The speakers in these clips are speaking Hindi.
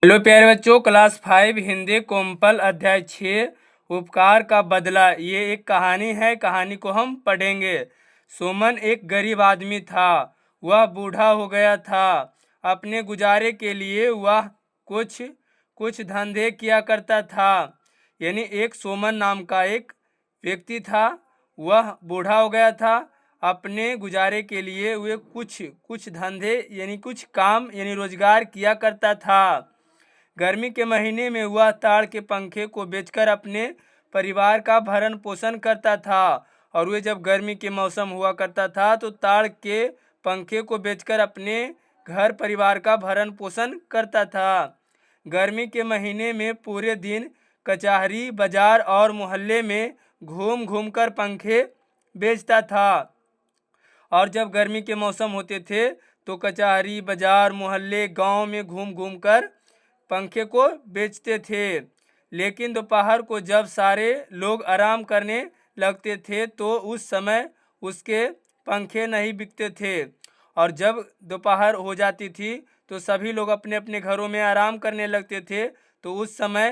हेलो प्यारे बच्चों, क्लास 5 हिंदी कोम्पल अध्याय 6 उपकार का बदला। ये एक कहानी है। कहानी को हम पढ़ेंगे। सोमन एक गरीब आदमी था। वह बूढ़ा हो गया था। अपने गुजारे के लिए वह कुछ कुछ धंधे किया करता था। यानी एक सोमन नाम का एक व्यक्ति था। वह बूढ़ा हो गया था। अपने गुजारे के लिए वह कुछ कुछ धंधे यानी कुछ काम यानी रोजगार किया करता था। गर्मी के महीने में वह ताड़ के पंखे को बेचकर अपने परिवार का भरण पोषण करता था। और वे जब गर्मी के मौसम हुआ करता था तो ताड़ के पंखे को बेचकर अपने घर परिवार का भरण पोषण करता था। गर्मी के महीने में पूरे दिन कचहरी, बाजार और मोहल्ले में घूम घूम कर पंखे बेचता था। और जब गर्मी के मौसम होते थे तो कचहरी, बाजार, मोहल्ले, गांव में घूम घूम कर पंखे को बेचते थे। लेकिन दोपहर को जब सारे लोग आराम करने लगते थे तो उस समय उसके पंखे नहीं बिकते थे। और जब दोपहर हो जाती थी तो सभी लोग अपने अपने घरों में आराम करने लगते थे तो उस समय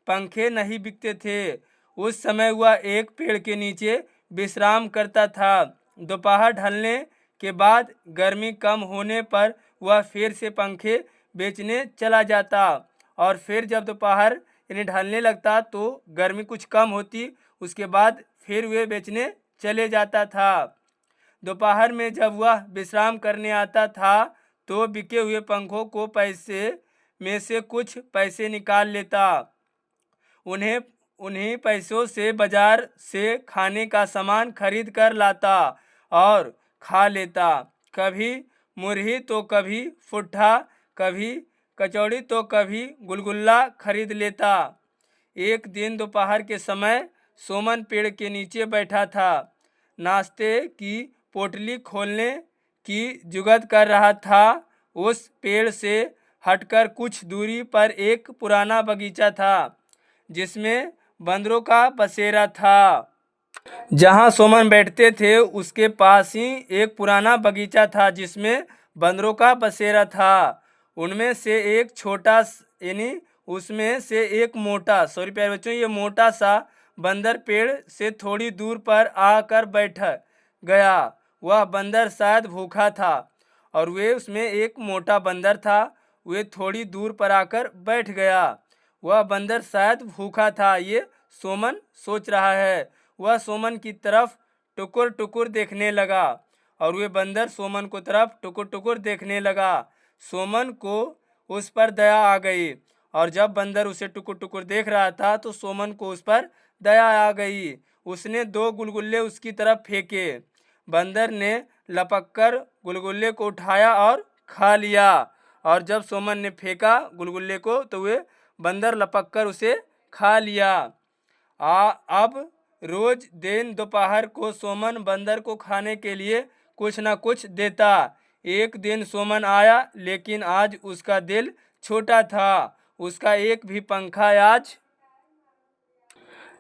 पंखे नहीं बिकते थे। उस समय वह एक पेड़ के नीचे विश्राम करता था। दोपहर ढलने के बाद गर्मी कम होने पर वह फिर से पंखे बेचने चला जाता। और फिर जब दोपहर यानी ढलने लगता तो गर्मी कुछ कम होती, उसके बाद फिर वे बेचने चले जाता था। दोपहर में जब वह विश्राम करने आता था तो बिके हुए पंखों को पैसे में से कुछ पैसे निकाल लेता। उन्हीं पैसों से बाजार से खाने का सामान खरीद कर लाता और खा लेता। कभी मुरही तो कभी फुट्ठा, कभी कचौड़ी तो कभी गुलगुल्ला खरीद लेता। एक दिन दोपहर के समय सोमन पेड़ के नीचे बैठा था। नाश्ते की पोटली खोलने की जुगत कर रहा था। उस पेड़ से हटकर कुछ दूरी पर एक पुराना बगीचा था जिसमें बंदरों का बसेरा था। जहां सोमन बैठते थे उसके पास ही एक पुराना बगीचा था जिसमें बंदरों का बसेरा था। उनमें से एक छोटा यानी उसमें से एक मोटा सॉरी प्यारे बच्चों ये मोटा सा बंदर पेड़ से थोड़ी दूर पर आकर बैठ गया। वह बंदर शायद भूखा था और वे उसमें एक मोटा बंदर था। वे थोड़ी दूर पर आकर बैठ गया। वह बंदर शायद भूखा था, ये सोमन सोच रहा है। वह सोमन की तरफ टुकुर टुकुर देखने लगा और वे बंदर सोमन को तरफ टुकुर टुकुर देखने लगा। सोमन को उस पर दया आ गई और जब बंदर उसे टुकुर टुकुर देख रहा था तो सोमन को उस पर दया आ गई। उसने 2 गुलगुल्ले उसकी तरफ फेंके। बंदर ने लपक कर गुलगुल्ले को उठाया और खा लिया। और जब सोमन ने फेंका गुलगुल्ले को तो वे बंदर लपक कर उसे खा लिया। अब रोज दिन दोपहर को सोमन बंदर को खाने के लिए कुछ न कुछ देता। एक दिन सोमन आया लेकिन आज उसका दिल छोटा था। उसका एक भी पंखा आज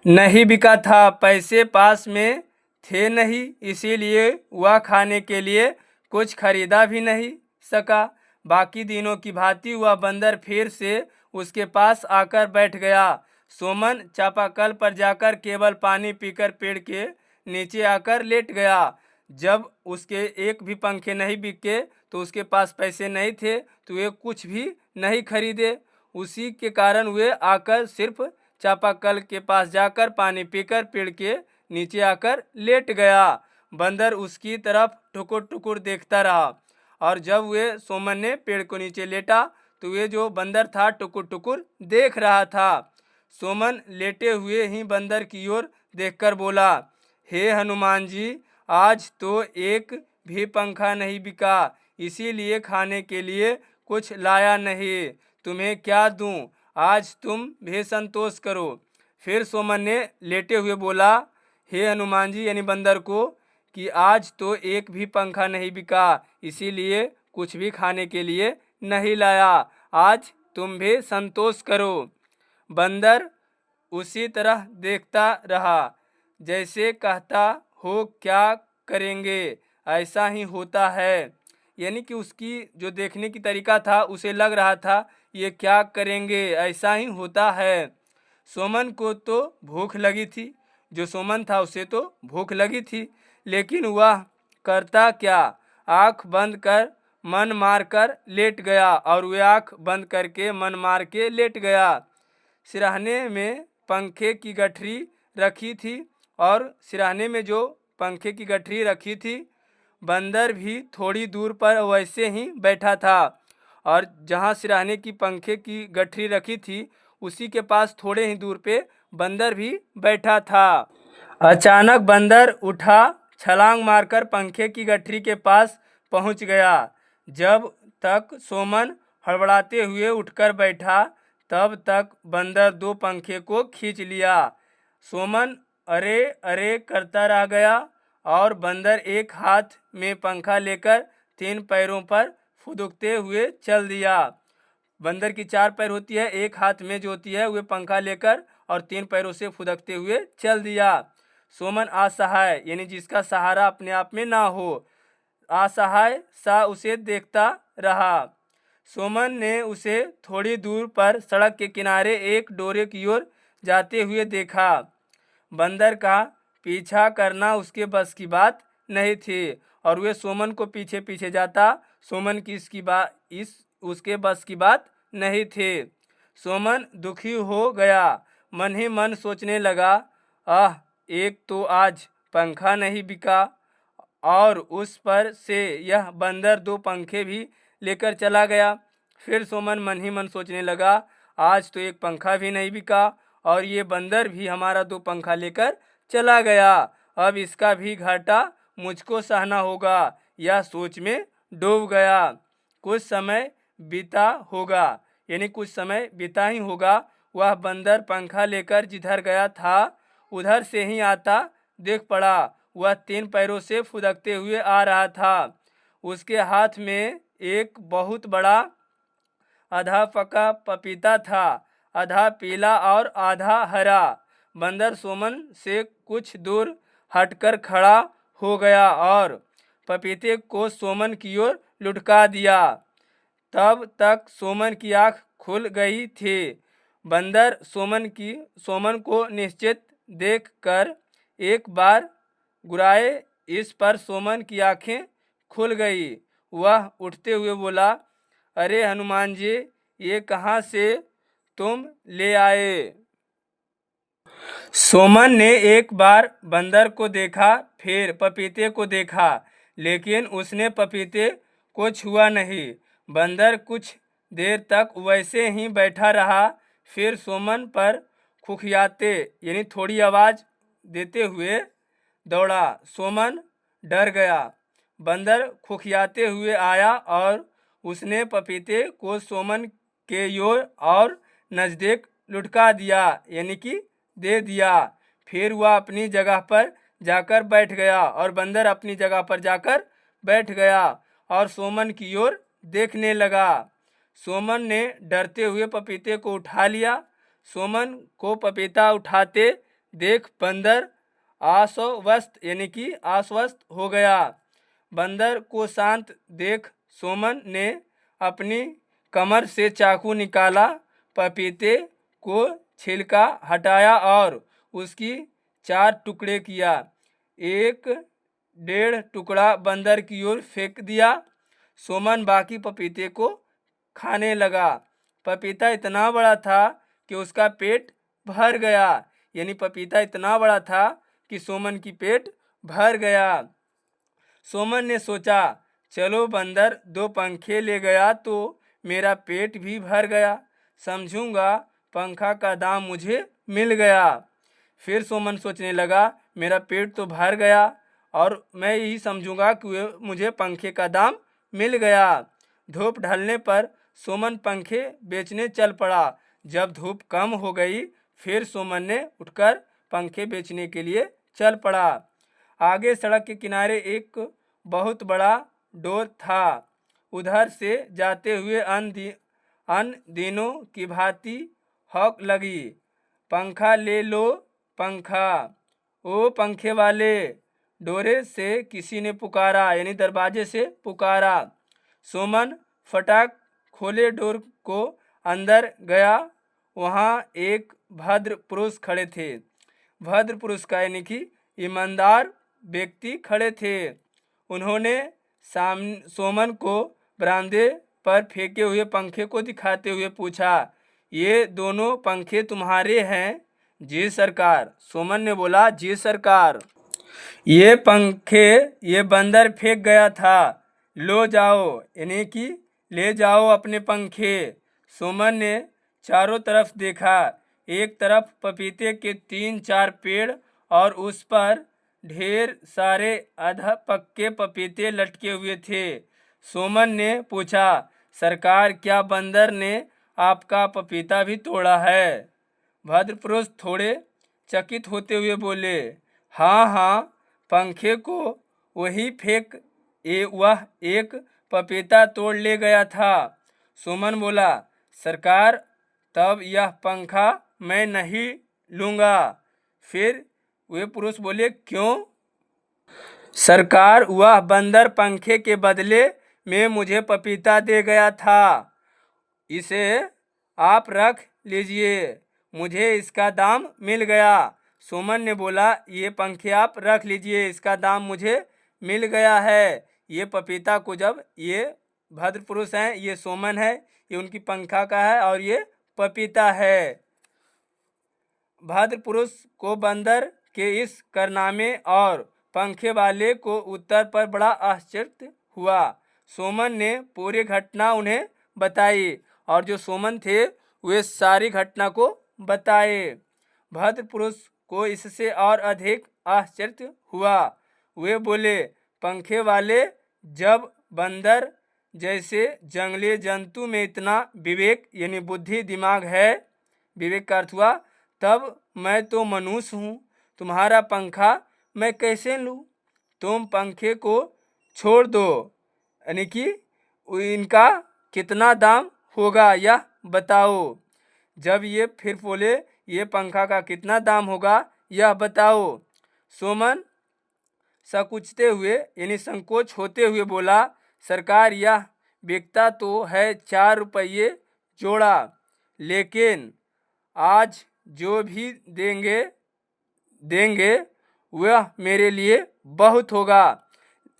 नहीं बिका था। पैसे पास में थे नहीं, इसीलिए वह खाने के लिए कुछ खरीदा भी नहीं सका। बाकी दिनों की भांति वह बंदर फिर से उसके पास आकर बैठ गया। सोमन चापाकल पर जाकर केवल पानी पीकर पेड़ के नीचे आकर लेट गया। जब उसके एक भी पंखे नहीं बिके तो उसके पास पैसे नहीं थे तो वे कुछ भी नहीं खरीदे। उसी के कारण वे आकर सिर्फ चापाकल के पास जाकर पानी पीकर पेड़ के नीचे आकर लेट गया। बंदर उसकी तरफ टुकुर टुकुर देखता रहा और जब वे सोमन ने पेड़ को नीचे लेटा तो वे जो बंदर था टुकुर टुकुर देख रहा था। सोमन लेटे हुए ही बंदर की ओर देखकर बोला, हे हनुमान जी, आज तो एक भी पंखा नहीं बिका, इसीलिए खाने के लिए कुछ लाया नहीं। तुम्हें क्या दूं? आज तुम भी संतोष करो। फिर सोमन ने लेटे हुए बोला, हे हनुमान जी यानी बंदर को, कि आज तो एक भी पंखा नहीं बिका, इसीलिए कुछ भी खाने के लिए नहीं लाया। आज तुम भी संतोष करो। बंदर उसी तरह देखता रहा जैसे कहता हो क्या करेंगे ऐसा ही होता है। यानी कि उसकी जो देखने की तरीका था उसे लग रहा था ये क्या करेंगे, ऐसा ही होता है। सोमन को तो भूख लगी थी, जो सोमन था उसे तो भूख लगी थी, लेकिन वह करता क्या, आँख बंद कर मन मार कर लेट गया, और वह आँख बंद करके मन मार के लेट गया। सिरहाने में पंखे की गठरी रखी थी, और सिरहाने में जो पंखे की गठरी रखी थी, बंदर भी थोड़ी दूर पर वैसे ही बैठा था, और जहाँ सिरहाने की पंखे की गठरी रखी थी उसी के पास थोड़े ही दूर पे बंदर भी बैठा था। अचानक बंदर उठा, छलांग मारकर पंखे की गठरी के पास पहुंच गया। जब तक सोमन हड़बड़ाते हुए उठकर बैठा, तब तक बंदर दो पंखे को खींच लिया। सोमन अरे अरे करता रह गया, और बंदर एक हाथ में पंखा लेकर 3 पैरों पर फुदकते हुए चल दिया। बंदर की 4 पैर होती है, एक हाथ में जो होती है वह पंखा लेकर और 3 पैरों से फुदकते हुए चल दिया। सोमन असहाय यानी जिसका सहारा अपने आप में ना हो, असहाय सा उसे देखता रहा। सोमन ने उसे थोड़ी दूर पर सड़क के किनारे एक डोरे की ओर जाते हुए देखा। बंदर का पीछा करना उसके बस की बात नहीं थी, और वे सोमन को पीछे पीछे जाता। सोमन की उसके बस की बात नहीं थी। सोमन दुखी हो गया, मन ही मन सोचने लगा, एक तो आज पंखा नहीं बिका, और उस पर से यह बंदर 2 पंखे भी लेकर चला गया। फिर सोमन मन ही मन सोचने लगा, आज तो एक पंखा भी नहीं बिका, और ये बंदर भी हमारा 2 पंखा लेकर चला गया। अब इसका भी घाटा मुझको सहना होगा। यह सोच में डूब गया। कुछ समय बीता होगा, यानी कुछ समय बीता ही होगा। वह बंदर पंखा लेकर जिधर गया था उधर से ही आता देख पड़ा। वह 3 पैरों से फुदकते हुए आ रहा था। उसके हाथ में एक बहुत बड़ा आधा पका पपीता था, आधा पीला और आधा हरा। बंदर सोमन से कुछ दूर हटकर खड़ा हो गया और पपीते को सोमन की ओर लुढ़का दिया। तब तक सोमन की आँख खुल गई थी। बंदर सोमन को निश्चित देखकर एक बार गुराए, इस पर सोमन की आंखें खुल गई। वह उठते हुए बोला, अरे हनुमान जी, ये कहाँ से तुम ले आए? सोमन ने एक बार बंदर को देखा, फिर पपीते को देखा, लेकिन उसने पपीते को छुआ नहीं। बंदर कुछ देर तक वैसे ही बैठा रहा, फिर सोमन पर खुखियाते यानी थोड़ी आवाज़ देते हुए दौड़ा। सोमन डर गया। बंदर खुखियाते हुए आया और उसने पपीते को सोमन के ओर और नज़दीक लुढ़का दिया, यानी कि दे दिया। फिर वह अपनी जगह पर जाकर बैठ गया, और बंदर अपनी जगह पर जाकर बैठ गया और सोमन की ओर देखने लगा। सोमन ने डरते हुए पपीते को उठा लिया। सोमन को पपीता उठाते देख बंदर आश्वस्त यानी कि आश्वस्त हो गया। बंदर को शांत देख सोमन ने अपनी कमर से चाकू निकाला, पपीते को छिलका हटाया और उसकी 4 टुकड़े किया। 1.5 टुकड़ा बंदर की ओर फेंक दिया। सोमन बाकी पपीते को खाने लगा। पपीता इतना बड़ा था कि उसका पेट भर गया, यानी पपीता इतना बड़ा था कि सोमन की पेट भर गया। सोमन ने सोचा, चलो बंदर 2 पंखे ले गया तो मेरा पेट भी भर गया, समझूंगा पंखा का दाम मुझे मिल गया। फिर सोमन सोचने लगा, मेरा पेट तो भर गया और मैं यही समझूंगा कि मुझे पंखे का दाम मिल गया। धूप ढलने पर सोमन पंखे बेचने चल पड़ा। जब धूप कम हो गई, फिर सोमन ने उठकर पंखे बेचने के लिए चल पड़ा। आगे सड़क के किनारे एक बहुत बड़ा डोर था। उधर से जाते हुए अन दिनों की भांति हौक लगी, पंखा ले लो पंखा, ओ पंखे वाले। डोरे से किसी ने पुकारा, यानी दरवाजे से पुकारा। सोमन फटाक खोले डोर को, अंदर गया। वहाँ एक भद्र पुरुष खड़े थे। भद्र पुरुष का यानी कि ईमानदार व्यक्ति खड़े थे। उन्होंने सोमन को बरामदे पर फेंके हुए पंखे को दिखाते हुए पूछा, ये दोनों पंखे तुम्हारे हैं? जी सरकार। सोमन ने बोला, जी सरकार। ये पंखे ये बंदर फेंक गया था, लो जाओ, यानी कि ले जाओ अपने पंखे। सोमन ने चारों तरफ देखा। एक तरफ पपीते के 3-4 पेड़ और उस पर ढेर सारे आधा पक्के पपीते लटके हुए थे। सोमन ने पूछा, सरकार, क्या बंदर ने आपका पपीता भी तोड़ा है? भद्र पुरुष थोड़े चकित होते हुए बोले, हाँ हाँ, पंखे को वही फेंक वह एक पपीता तोड़ ले गया था। सोमन बोला, सरकार, तब यह पंखा मैं नहीं लूँगा। फिर वे पुरुष बोले, क्यों? सरकार, वह बंदर पंखे के बदले में मुझे पपीता दे गया था, इसे आप रख लीजिए, मुझे इसका दाम मिल गया। सोमन ने बोला, ये पंखे आप रख लीजिए, इसका दाम मुझे मिल गया है। ये पपीता को जब ये भद्र पुरुष हैं, ये सोमन है, ये उनकी पंखा का है और ये पपीता है। भद्र पुरुष को बंदर के इस कारनामे और पंखे वाले को उत्तर पर बड़ा आश्चर्य हुआ। सोमन ने पूरी घटना उन्हें बताई और जो सोमन थे वे सारी घटना को बताए। भद्र पुरुष को इससे और अधिक आश्चर्य हुआ। वे बोले, पंखे वाले, जब बंदर जैसे जंगली जंतु में इतना विवेक यानी बुद्धि दिमाग है, विवेक का अर्थ हुआ, तब मैं तो मनुष्य हूँ, तुम्हारा पंखा मैं कैसे लूँ? तुम पंखे को छोड़ दो, यानी कि इनका कितना दाम होगा यह बताओ। जब ये फिर बोले, ये पंखा का कितना दाम होगा यह बताओ। सोमन संकुचते हुए यानी संकोच होते हुए बोला, सरकार, यह बिकता तो है 4 रुपये जोड़ा, लेकिन आज जो भी देंगे वह मेरे लिए बहुत होगा।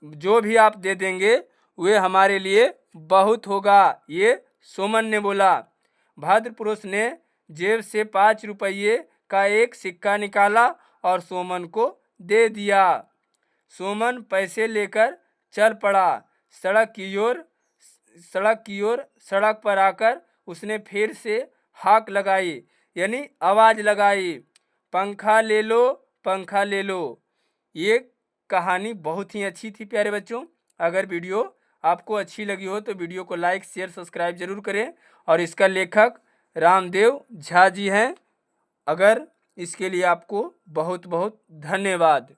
जो भी आप दे देंगे वह हमारे लिए बहुत होगा, ये सोमन ने बोला। भद्र पुरुष ने जेब से 5 रुपये का एक सिक्का निकाला और सोमन को दे दिया। सोमन पैसे लेकर चल पड़ा। सड़क की ओर सड़क पर आकर उसने फिर से हाक लगाई, यानी आवाज़ लगाई, पंखा ले लो, पंखा ले लो। ये कहानी बहुत ही अच्छी थी प्यारे बच्चों। अगर वीडियो आपको अच्छी लगी हो तो वीडियो को लाइक, शेयर, सब्सक्राइब जरूर करें। और इसका लेखक रामदेव झा जी हैं। अगर इसके लिए आपको बहुत बहुत धन्यवाद।